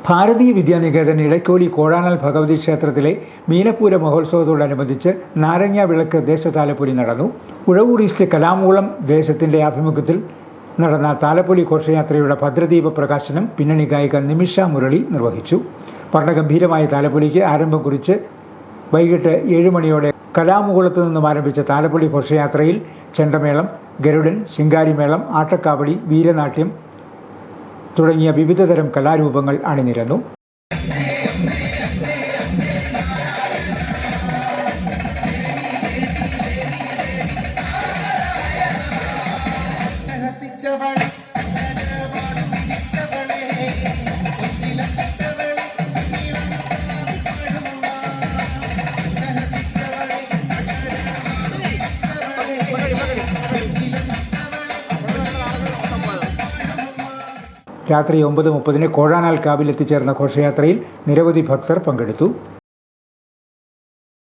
ഭാരതീയ വിദ്യാനികേതൻ ഇടയ്ക്കോലി കോഴാനാൽ ഭഗവതി ക്ഷേത്രത്തിലെ മീനപ്പൂര മഹോത്സവത്തോടനുബന്ധിച്ച് നാരങ്ങ വിളക്ക് ദേശതാലപ്പൊലി നടന്നു. ഉഴവൂർ ഈസ്റ്റ് കലാമൂളം ദേശത്തിൻ്റെ ആഭിമുഖ്യത്തിൽ നടന്ന താലപ്പൊലി ഘോഷയാത്രയുടെ ഭദ്രദീപ പ്രകാശനം പിന്നണി ഗായിക നിമിഷ മുരളി നിർവഹിച്ചു. വർണ്ണഗംഭീരമായ താലപ്പൊലിക്ക് ആരംഭം കുറിച്ച് വൈകിട്ട് 7 മണിയോടെ കലാമുകുളത്തു നിന്നും ആരംഭിച്ച താലപ്പൊലി ഘോഷയാത്രയിൽ ചെണ്ടമേളം, ഗരുഡൻ, ശിങ്കാരിമേളം, ആട്ടക്കാവടി, വീരനാട്യം തുടങ്ങിയ വിവിധതരം കലാരൂപങ്ങൾ അണിനിരന്നു. രാത്രി 9:30 കോഴാനാൽ കാവിൽ എത്തിച്ചേർന്ന ഘോഷയാത്രയിൽ നിരവധി ഭക്തർ പങ്കെടുത്തു.